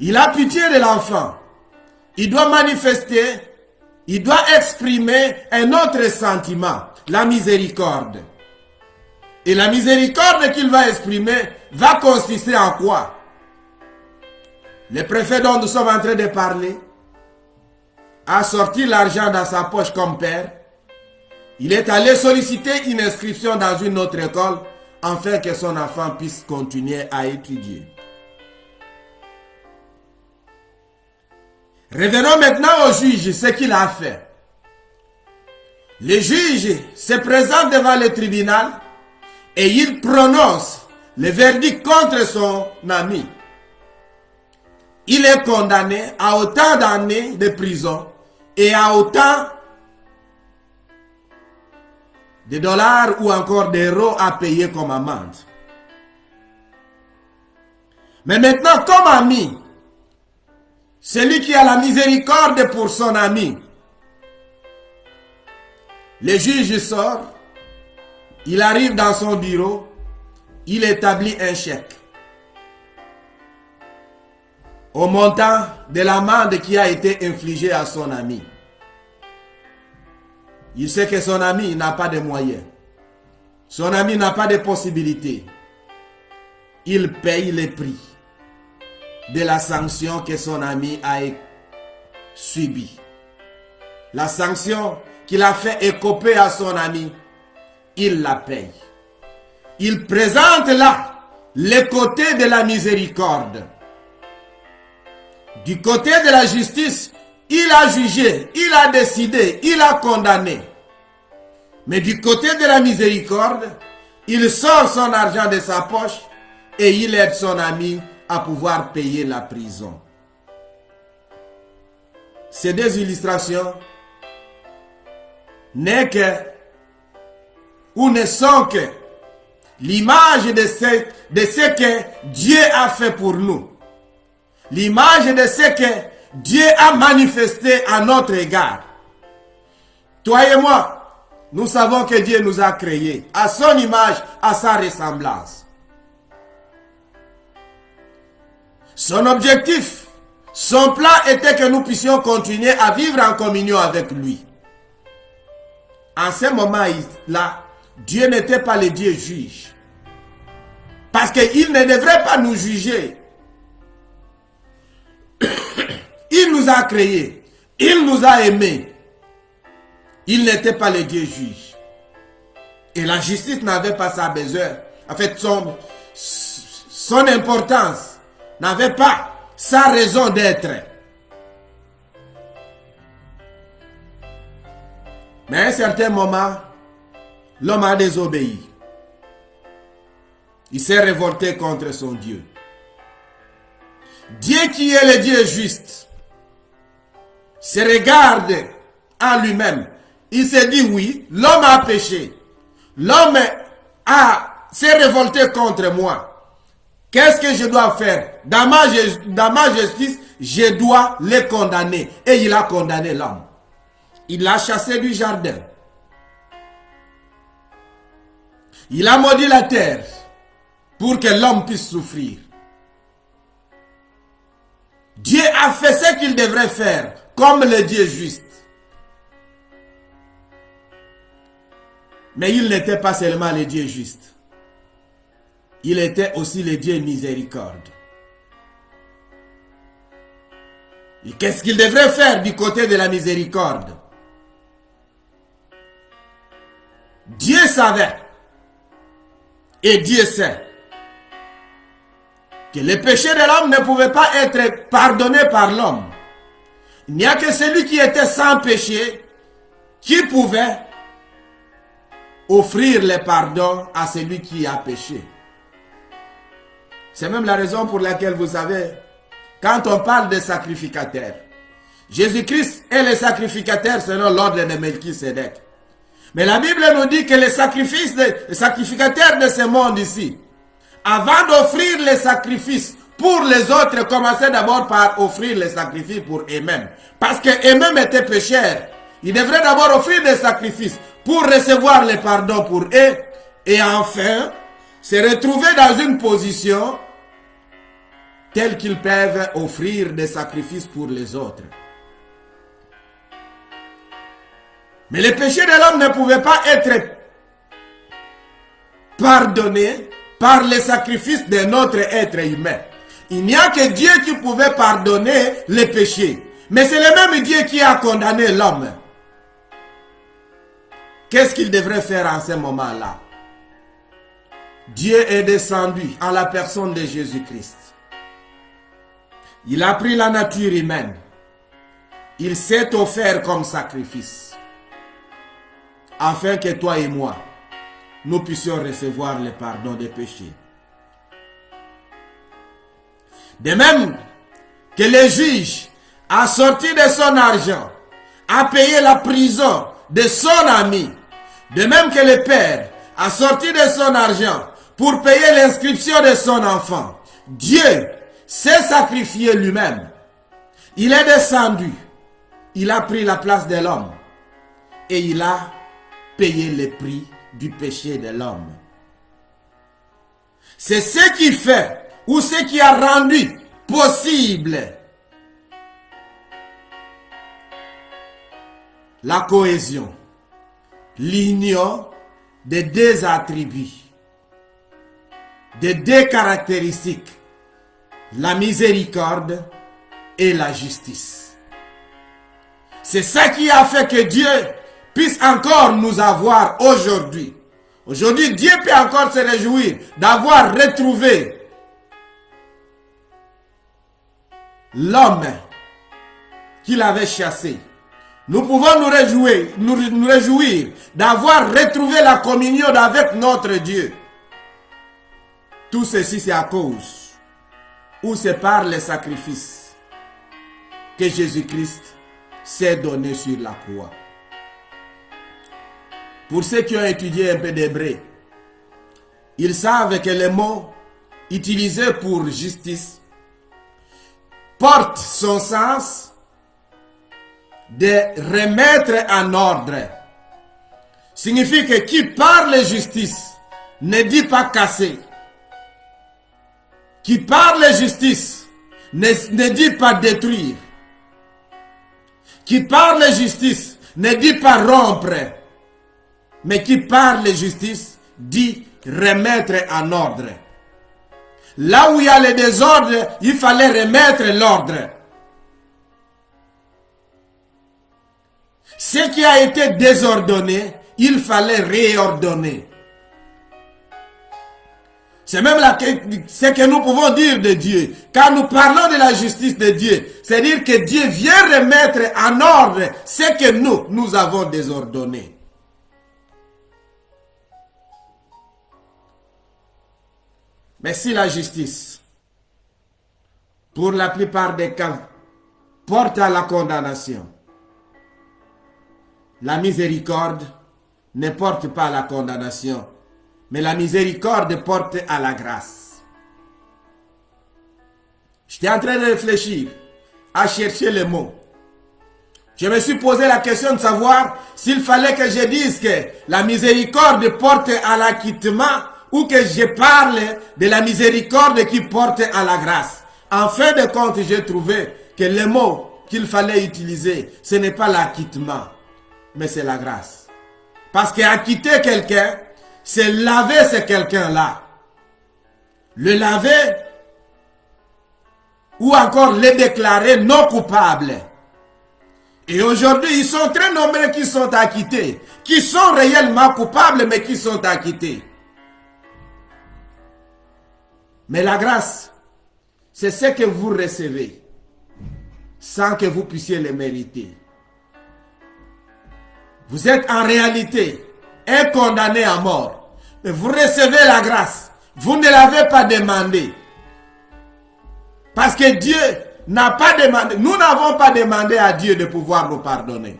Il a pitié de l'enfant. Il doit manifester, il doit exprimer un autre sentiment, la miséricorde. Et la miséricorde qu'il va exprimer va consister en quoi? Le préfet dont nous sommes en train de parler a sorti l'argent dans sa poche comme père. Il est allé solliciter une inscription dans une autre école afin que son enfant puisse continuer à étudier. Revenons maintenant au juge, ce qu'il a fait. Le juge se présente devant le tribunal et il prononce le verdict contre son ami. Il est condamné à autant d'années de prison et à autant de dollars ou encore d'euros à payer comme amende. Mais maintenant, comme ami, celui qui a la miséricorde pour son ami, le juge sort, il arrive dans son bureau, il établit un chèque au montant de l'amende qui a été infligée à son ami. Il sait que son ami n'a pas de moyens. Son ami n'a pas de possibilités. Il paye le prix de la sanction que son ami a subie. La sanction qu'il a fait écoper à son ami, il la paye. Il présente là le côté de la miséricorde. Du côté de la justice, il a jugé, il a décidé, il a condamné. Mais du côté de la miséricorde, il sort son argent de sa poche et il aide son ami à pouvoir payer la prison. Ces deux illustrations n'est que ou ne sont que l'image de ce que Dieu a fait pour nous. L'image de ce que Dieu a manifesté à notre égard. Toi et moi, nous savons que Dieu nous a créés à son image, à sa ressemblance. Son objectif, son plan était que nous puissions continuer à vivre en communion avec lui. En ce moment-là, Dieu n'était pas le Dieu juge. Parce qu'il ne devrait pas nous juger. Il nous a créés. Il nous a aimés. Il n'était pas le Dieu juge. Et la justice n'avait pas sa besoin. En fait, son importance n'avait pas sa raison d'être. Mais à un certain moment, l'homme a désobéi. Il s'est révolté contre son Dieu. Dieu qui est le Dieu juste se regarde en lui-même. Il se dit oui, l'homme a péché. L'homme s'est révolté contre moi. Qu'est-ce que je dois faire? Dans ma justice, je dois les condamner. Et il a condamné l'homme. Il l'a chassé du jardin. Il a maudit la terre pour que l'homme puisse souffrir. Dieu a fait ce qu'il devrait faire comme le Dieu juste. Mais il n'était pas seulement le Dieu juste. Il était aussi le Dieu miséricorde. Et qu'est-ce qu'il devrait faire du côté de la miséricorde? Dieu savait et Dieu sait que le péché de l'homme ne pouvait pas être pardonné par l'homme. Il n'y a que celui qui était sans péché qui pouvait offrir le pardon à celui qui a péché. C'est même la raison pour laquelle, vous savez, quand on parle de sacrificateur, Jésus-Christ est le sacrificateur selon l'ordre de Melchisédek. Mais la Bible nous dit que les sacrificateurs de ce monde ici, avant d'offrir les sacrifices pour les autres, commençaient d'abord par offrir les sacrifices pour eux-mêmes. Parce qu'eux-mêmes étaient pécheurs. Ils devraient d'abord offrir des sacrifices pour recevoir le pardon pour eux. Et enfin, se retrouver dans une position telle qu'ils peuvent offrir des sacrifices pour les autres. Mais le péché de l'homme ne pouvait pas être pardonné par les sacrifices d'un autre être humain. Il n'y a que Dieu qui pouvait pardonner les péchés. Mais c'est le même Dieu qui a condamné l'homme. Qu'est-ce qu'il devrait faire en ce moment-là? Dieu est descendu en la personne de Jésus-Christ. Il a pris la nature humaine. Il s'est offert comme sacrifice. Afin que toi et moi, nous puissions recevoir le pardon des péchés. De même que le juge a sorti de son argent, a payé la prison de son ami, de même que le père a sorti de son argent pour payer l'inscription de son enfant, Dieu s'est sacrifié lui-même. Il est descendu, il a pris la place de l'homme et il a payé le prix du péché de l'homme. C'est ce qui fait ou ce qui a rendu possible la cohésion, l'union des deux attributs, des deux caractéristiques, la miséricorde et la justice. C'est ça qui a fait que Dieu puisse encore nous avoir aujourd'hui. Aujourd'hui, Dieu peut encore se réjouir d'avoir retrouvé l'homme qu'il avait chassé. Nous pouvons nous réjouir d'avoir retrouvé la communion avec notre Dieu. Tout ceci, c'est à cause ou c'est par les sacrifices que Jésus-Christ s'est donné sur la croix. Pour ceux qui ont étudié un peu d'hébreu, ils savent que le mot utilisé pour justice porte son sens de remettre en ordre. Signifie que qui parle justice ne dit pas casser. Qui parle justice ne dit pas détruire. Qui parle justice ne dit pas rompre. Mais qui parle justice dit remettre en ordre. Là où il y a le désordre, il fallait remettre l'ordre. Ce qui a été désordonné, il fallait réordonner. C'est même ce que nous pouvons dire de Dieu. Quand nous parlons de la justice de Dieu, c'est dire que Dieu vient remettre en ordre ce que nous avons désordonné. Mais si la justice pour la plupart des cas, porte à la condamnation. La miséricorde ne porte pas à la condamnation, mais la miséricorde porte à la grâce. J'étais en train de réfléchir, à chercher les mots. Je me suis posé la question de savoir s'il fallait que je dise que la miséricorde porte à l'acquittement ou que je parle de la miséricorde qui porte à la grâce. En fin de compte, j'ai trouvé que le mot qu'il fallait utiliser, ce n'est pas l'acquittement, mais c'est la grâce. Parce qu'acquitter quelqu'un, c'est laver ce quelqu'un-là. Le laver ou encore le déclarer non coupable. Et aujourd'hui, ils sont très nombreux qui sont acquittés, qui sont réellement coupables, mais qui sont acquittés. Mais la grâce, c'est ce que vous recevez, sans que vous puissiez le mériter. Vous êtes en réalité un condamné à mort, mais vous recevez la grâce. Vous ne l'avez pas demandé. Parce que Dieu n'a pas demandé, nous n'avons pas demandé à Dieu de pouvoir nous pardonner.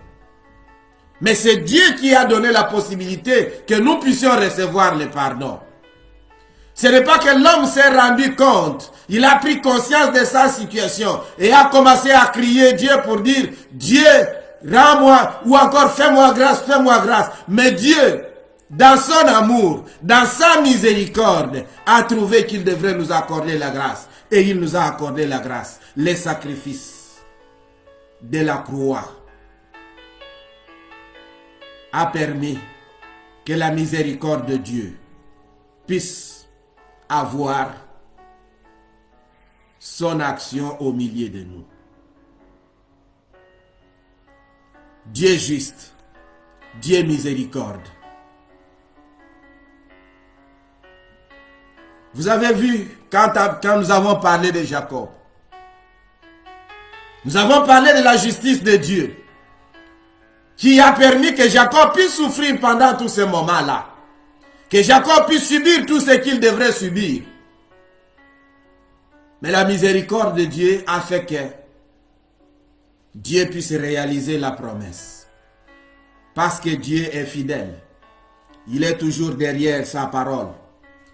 Mais c'est Dieu qui a donné la possibilité que nous puissions recevoir le pardon. Ce n'est pas que l'homme s'est rendu compte, il a pris conscience de sa situation et a commencé à crier Dieu pour dire Dieu, rends-moi ou encore fais-moi grâce, fais-moi grâce. Mais Dieu, dans son amour, dans sa miséricorde, a trouvé qu'il devrait nous accorder la grâce. Et il nous a accordé la grâce, les sacrifices de la croix a permis que la miséricorde de Dieu puisse avoir son action au milieu de nous. Dieu juste, Dieu miséricorde. Vous avez vu quand nous avons parlé de Jacob. Nous avons parlé de la justice de Dieu qui a permis que Jacob puisse souffrir pendant tous ces moments-là. Que Jacob puisse subir tout ce qu'il devrait subir. Mais la miséricorde de Dieu a fait que Dieu puisse réaliser la promesse. Parce que Dieu est fidèle. Il est toujours derrière sa parole,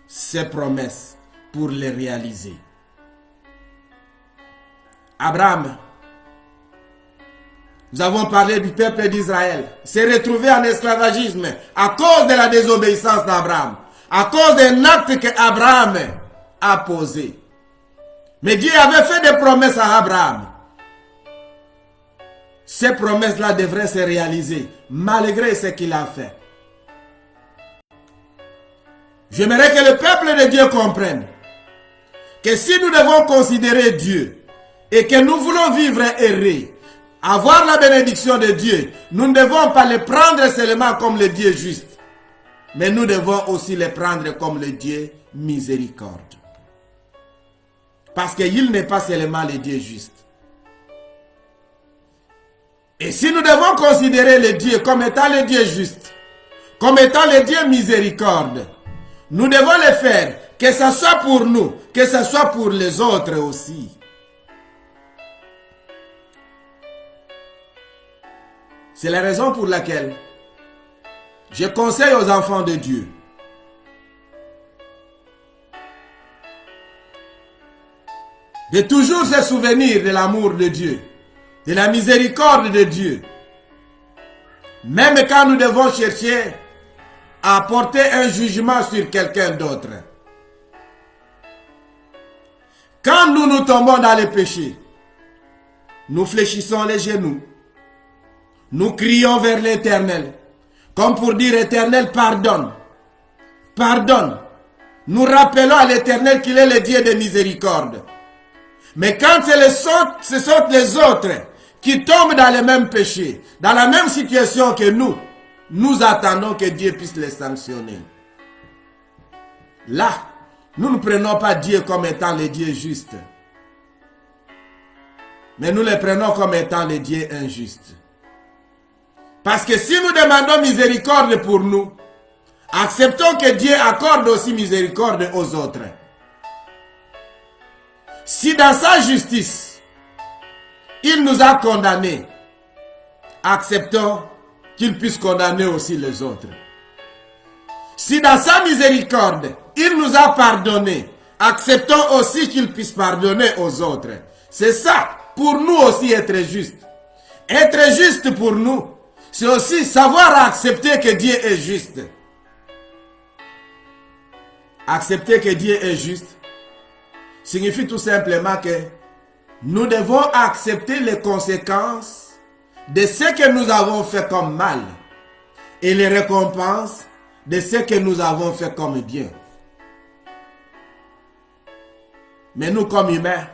ses promesses pour les réaliser. Abraham, nous avons parlé du peuple d'Israël, s'est retrouvé en esclavagisme à cause de la désobéissance d'Abraham, à cause d'un acte que Abraham a posé. Mais Dieu avait fait des promesses à Abraham. Ces promesses-là devraient se réaliser malgré ce qu'il a fait. J'aimerais que le peuple de Dieu comprenne que si nous devons considérer Dieu et que nous voulons vivre heureux, avoir la bénédiction de Dieu, nous ne devons pas le prendre seulement comme le Dieu juste, mais nous devons aussi le prendre comme le Dieu miséricorde. Parce qu'il n'est pas seulement le Dieu juste. Et si nous devons considérer le Dieu comme étant le Dieu juste, comme étant le Dieu miséricorde, nous devons le faire, que ce soit pour nous, que ce soit pour les autres aussi. C'est la raison pour laquelle je conseille aux enfants de Dieu de toujours se souvenir de l'amour de Dieu, de la miséricorde de Dieu. Même quand nous devons chercher à porter un jugement sur quelqu'un d'autre. Quand nous tombons dans le péché, nous fléchissons les genoux. Nous crions vers l'Éternel, comme pour dire Éternel, pardonne. Pardonne. Nous rappelons à l'Éternel qu'il est le Dieu de miséricorde. Mais quand ce sont les autres qui tombent dans le même péché, dans la même situation que nous attendons que Dieu puisse les sanctionner. Là, nous ne prenons pas Dieu comme étant le Dieu juste, mais nous le prenons comme étant le Dieu injuste. Parce que si nous demandons miséricorde pour nous, acceptons que Dieu accorde aussi miséricorde aux autres. Si dans sa justice, il nous a condamnés, acceptons qu'il puisse condamner aussi les autres. Si dans sa miséricorde, il nous a pardonnés, acceptons aussi qu'il puisse pardonner aux autres. C'est ça, pour nous aussi être juste. Être juste pour nous, c'est aussi savoir accepter que Dieu est juste. Accepter que Dieu est juste signifie tout simplement que nous devons accepter les conséquences de ce que nous avons fait comme mal et les récompenses de ce que nous avons fait comme bien. Mais nous, comme humains,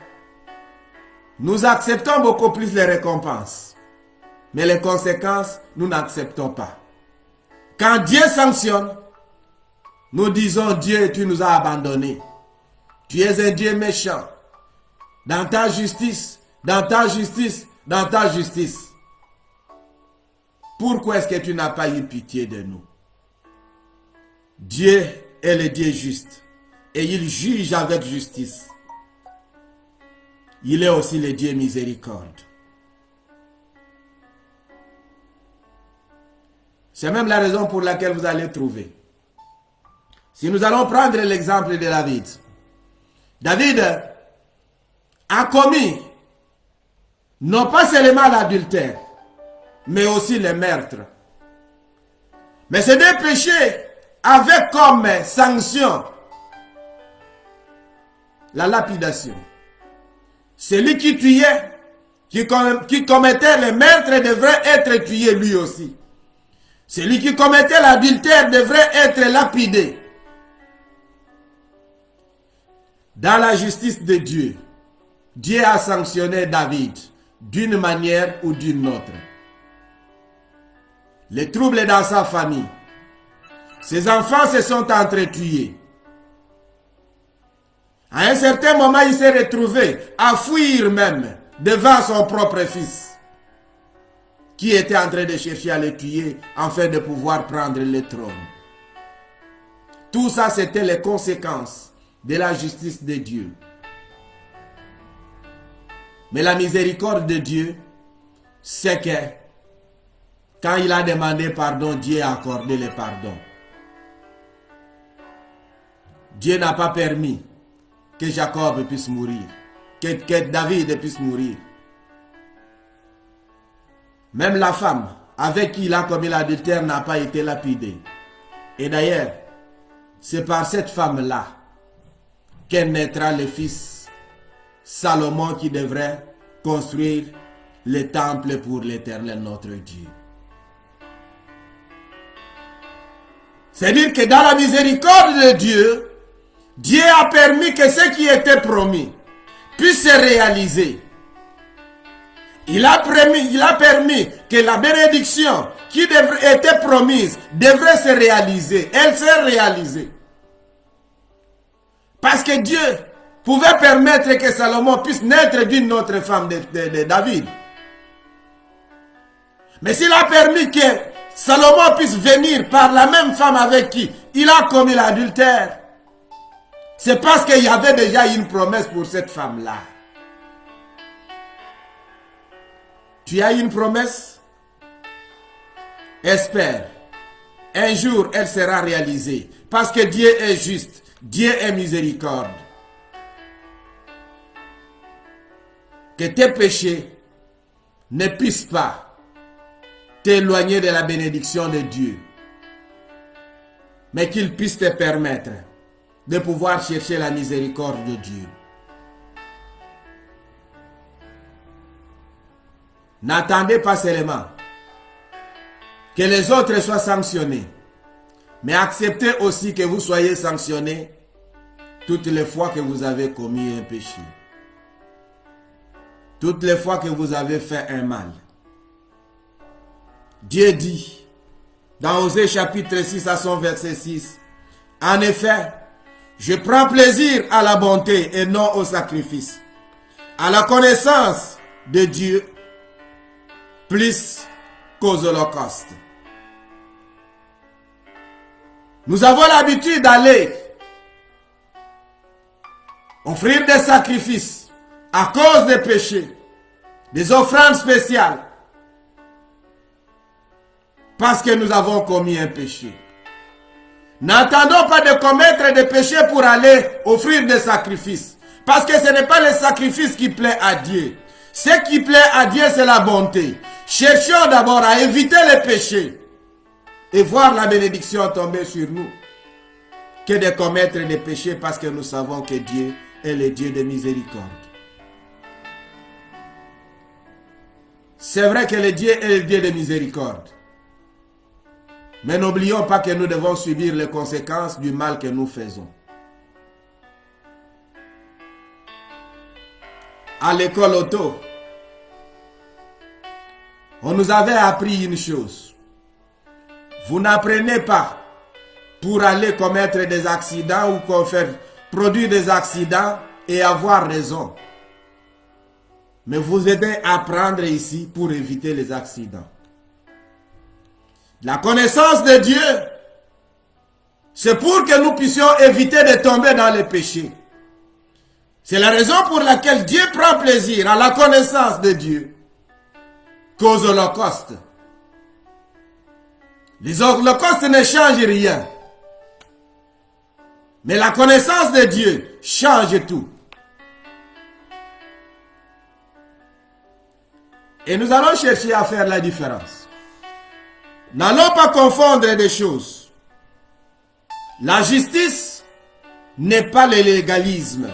nous acceptons beaucoup plus les récompenses. Mais les conséquences, nous n'acceptons pas. Quand Dieu sanctionne, nous disons, Dieu, tu nous as abandonnés. Tu es un Dieu méchant. Dans ta justice, dans ta justice, dans ta justice. Pourquoi est-ce que tu n'as pas eu pitié de nous? Dieu est le Dieu juste. Et il juge avec justice. Il est aussi le Dieu miséricorde. C'est même la raison pour laquelle vous allez trouver. Si nous allons prendre l'exemple de David. David a commis non pas seulement l'adultère, mais aussi le meurtre. Mais ces deux péchés avaient comme sanction la lapidation. Celui qui tuait, qui commettait le meurtre devrait être tué lui aussi. Celui qui commettait l'adultère devrait être lapidé. Dans la justice de Dieu, Dieu a sanctionné David d'une manière ou d'une autre. Les troubles dans sa famille. Ses enfants se sont entretués. À un certain moment, il s'est retrouvé à fuir même devant son propre fils, qui était en train de chercher à le tuer afin de pouvoir prendre le trône. Tout ça, c'était les conséquences de la justice de Dieu. Mais la miséricorde de Dieu, c'est que quand il a demandé pardon, Dieu a accordé le pardon. Dieu n'a pas permis que Jacob puisse mourir, que David puisse mourir. Même la femme avec qui il a commis l'adultère n'a pas été lapidée. Et d'ailleurs, c'est par cette femme-là qu'elle naîtra le fils Salomon qui devrait construire le temple pour l'Éternel notre Dieu. C'est-à-dire que dans la miséricorde de Dieu, Dieu a permis que ce qui était promis puisse se réaliser. Il a permis que la bénédiction qui était promise devrait se réaliser. Elle s'est réalisée. Parce que Dieu pouvait permettre que Salomon puisse naître d'une autre femme de David. Mais s'il a permis que Salomon puisse venir par la même femme avec qui il a commis l'adultère, c'est parce qu'il y avait déjà une promesse pour cette femme-là. Tu as une promesse? Espère. Un jour, elle sera réalisée. Parce que Dieu est juste. Dieu est miséricorde. Que tes péchés ne puissent pas t'éloigner de la bénédiction de Dieu. Mais qu'ils puissent te permettre de pouvoir chercher la miséricorde de Dieu. N'attendez pas seulement que les autres soient sanctionnés, mais acceptez aussi que vous soyez sanctionnés toutes les fois que vous avez commis un péché. Toutes les fois que vous avez fait un mal. Dieu dit, dans Osée chapitre 6 à son verset 6, en effet, je prends plaisir à la bonté et non au sacrifice, à la connaissance de Dieu plus qu'aux holocaustes. Nous avons l'habitude d'aller offrir des sacrifices à cause des péchés, des offrandes spéciales, parce que nous avons commis un péché. N'attendons pas de commettre des péchés pour aller offrir des sacrifices. Parce que ce n'est pas le sacrifice qui plaît à Dieu. Ce qui plaît à Dieu, c'est la bonté. Cherchons d'abord à éviter les péchés et voir la bénédiction tomber sur nous, que de commettre des péchés parce que nous savons que Dieu est le Dieu de miséricorde. C'est vrai que le Dieu est le Dieu de miséricorde. Mais n'oublions pas que nous devons subir les conséquences du mal que nous faisons. À l'école auto, on nous avait appris une chose. Vous n'apprenez pas pour aller commettre des accidents ou produire des accidents et avoir raison. Mais vous aidez à apprendre ici pour éviter les accidents. La connaissance de Dieu, c'est pour que nous puissions éviter de tomber dans les péchés. C'est la raison pour laquelle Dieu prend plaisir à la connaissance de Dieu qu'aux holocaustes. Les holocaustes ne changent rien. Mais la connaissance de Dieu change tout. Et nous allons chercher à faire la différence. N'allons pas confondre des choses. La justice n'est pas le légalisme.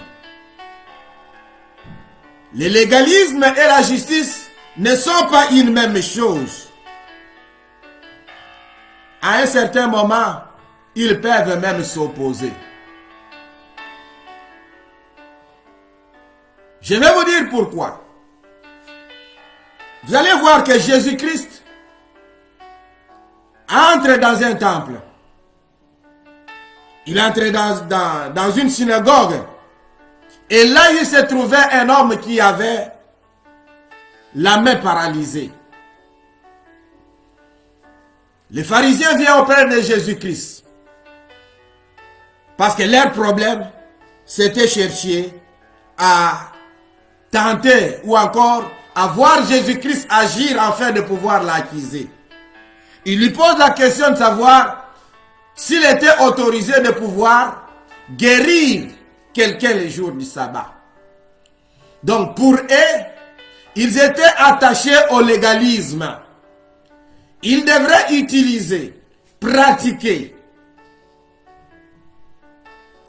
Le légalisme et la justice ne sont pas une même chose. À un certain moment, ils peuvent même s'opposer. Je vais vous dire pourquoi. Vous allez voir que Jésus-Christ entre dans un temple. Il entre dans une synagogue. Et là, il se trouvait un homme qui avait la main paralysée. Les pharisiens viennent auprès de Jésus-Christ. Parce que leur problème, c'était chercher à tenter ou encore à voir Jésus-Christ agir afin de pouvoir l'accuser. Il lui pose la question de savoir s'il était autorisé de pouvoir guérir quelqu'un les jours du sabbat. Donc pour eux, ils étaient attachés au légalisme. Ils devraient utiliser, pratiquer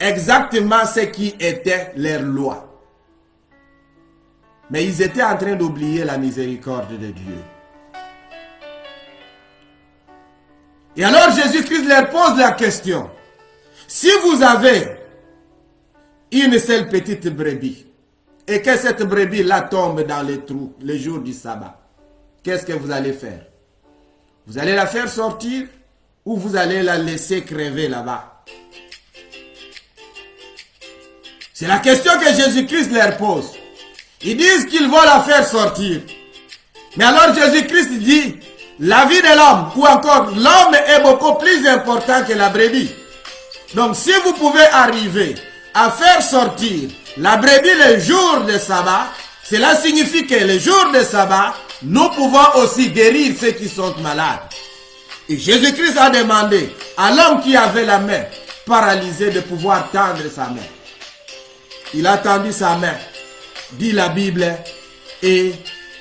exactement ce qui était leur loi. Mais ils étaient en train d'oublier la miséricorde de Dieu. Et alors Jésus-Christ leur pose la question. Si vous avez une seule petite brebis et que cette brebis-là tombe dans les trous le jour du sabbat, qu'est-ce que vous allez faire? Vous allez la faire sortir ou vous allez la laisser crever là-bas? C'est la question que Jésus-Christ leur pose. Ils disent qu'ils vont la faire sortir. Mais alors Jésus-Christ dit, la vie de l'homme, ou encore l'homme est beaucoup plus important que la brebis. Donc si vous pouvez arriver à faire sortir la brebis le jour de sabbat, cela signifie que le jour de sabbat, nous pouvons aussi guérir ceux qui sont malades. Et Jésus-Christ a demandé à l'homme qui avait la main paralysée de pouvoir tendre sa main. Il a tendu sa main, dit la Bible, et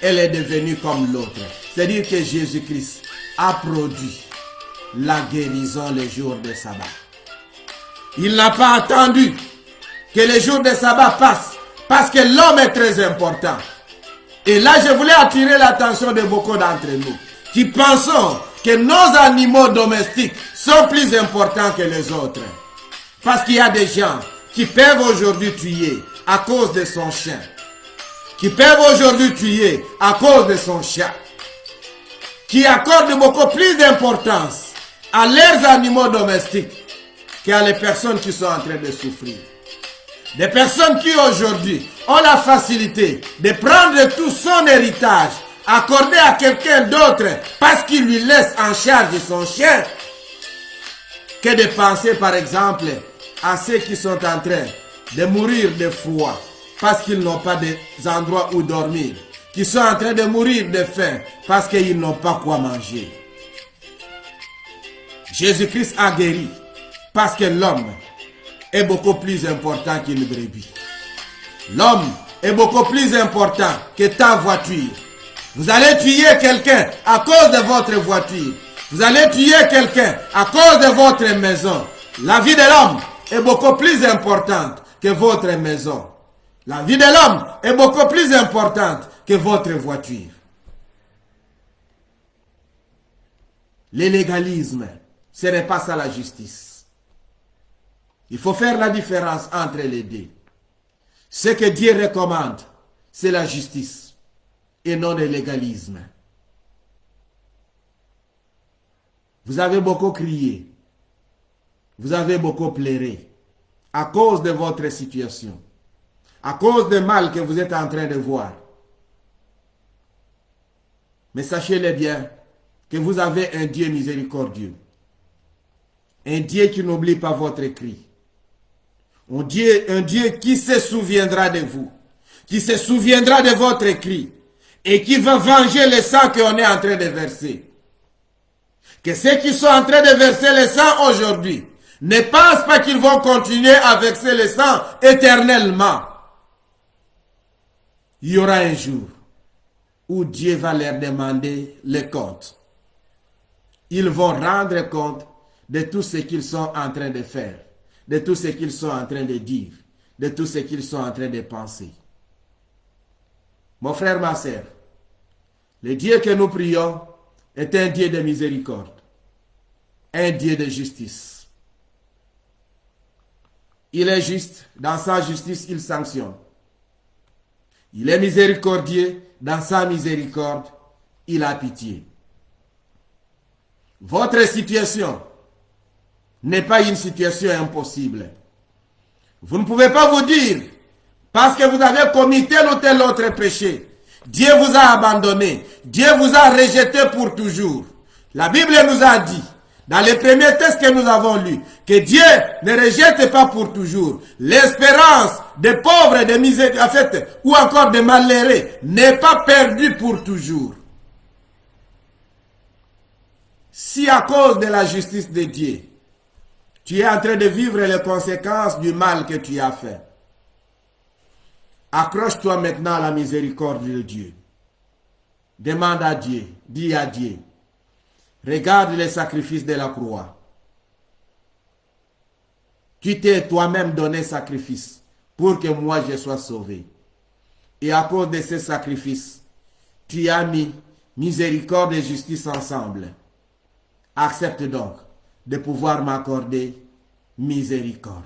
elle est devenue comme l'autre. C'est-à-dire que Jésus-Christ a produit la guérison le jour de sabbat. Il n'a pas attendu que le jour de sabbat passe, parce que l'homme est très important. Et là, je voulais attirer l'attention de beaucoup d'entre nous, qui pensons que nos animaux domestiques sont plus importants que les autres. Parce qu'il y a des gens qui peuvent aujourd'hui tuer à cause de son chien, qui peuvent aujourd'hui tuer à cause de son chat, qui accordent beaucoup plus d'importance à leurs animaux domestiques qu'à les personnes qui sont en train de souffrir. Des personnes qui aujourd'hui ont la facilité de prendre tout son héritage, accordé à quelqu'un d'autre parce qu'il lui laisse en charge son chien, que de penser par exemple à ceux qui sont en train de mourir de froid parce qu'ils n'ont pas des endroits où dormir, qui sont en train de mourir de faim parce qu'ils n'ont pas quoi manger. Jésus-Christ a guéri parce que l'homme est beaucoup plus important qu'une brebis. L'homme est beaucoup plus important que ta voiture. Vous allez tuer quelqu'un à cause de votre voiture. Vous allez tuer quelqu'un à cause de votre maison. La vie de l'homme est beaucoup plus importante que votre maison. La vie de l'homme est beaucoup plus importante que votre voiture. Le légalisme, ce n'est pas ça la justice. Il faut faire la différence entre les deux. Ce que Dieu recommande, c'est la justice et non le légalisme. Vous avez beaucoup crié, vous avez beaucoup pleuré à cause de votre situation, à cause du mal que vous êtes en train de voir. Mais sachez-le bien que vous avez un Dieu miséricordieux, un Dieu qui n'oublie pas votre cri, un Dieu qui se souviendra de vous, qui se souviendra de votre cri et qui va venger le sang qu'on est en train de verser. Que ceux qui sont en train de verser le sang aujourd'hui ne pensent pas qu'ils vont continuer à verser le sang éternellement. Il y aura un jour où Dieu va leur demander le compte. Ils vont rendre compte de tout ce qu'ils sont en train de faire, de tout ce qu'ils sont en train de dire, de tout ce qu'ils sont en train de penser. Mon frère, ma sœur, le Dieu que nous prions est un Dieu de miséricorde, un Dieu de justice. Il est juste, dans sa justice, il sanctionne. Il est miséricordieux, dans sa miséricorde, il a pitié. Votre situation n'est pas une situation impossible. Vous ne pouvez pas vous dire, parce que vous avez commis tel ou tel autre péché, Dieu vous a abandonné, Dieu vous a rejeté pour toujours. La Bible nous a dit, dans les premiers textes que nous avons lus, que Dieu ne rejette pas pour toujours. L'espérance des pauvres, des misères, en fait, ou encore des malheureux, n'est pas perdue pour toujours. Si à cause de la justice de Dieu, tu es en train de vivre les conséquences du mal que tu as fait, accroche-toi maintenant à la miséricorde de Dieu. Demande à Dieu, dis à Dieu, regarde les sacrifices de la croix. Tu t'es toi-même donné sacrifice pour que moi je sois sauvé. Et à cause de ces sacrifices, tu as mis miséricorde et justice ensemble. Accepte donc de pouvoir m'accorder miséricorde.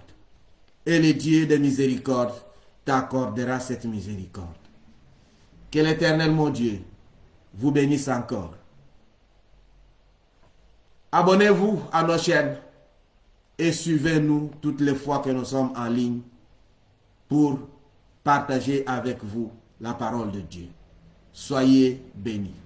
Et le Dieu de miséricorde t'accordera cette miséricorde. Que l'Éternel, mon Dieu, vous bénisse encore. Abonnez-vous à nos chaînes et suivez-nous toutes les fois que nous sommes en ligne pour partager avec vous la parole de Dieu. Soyez bénis.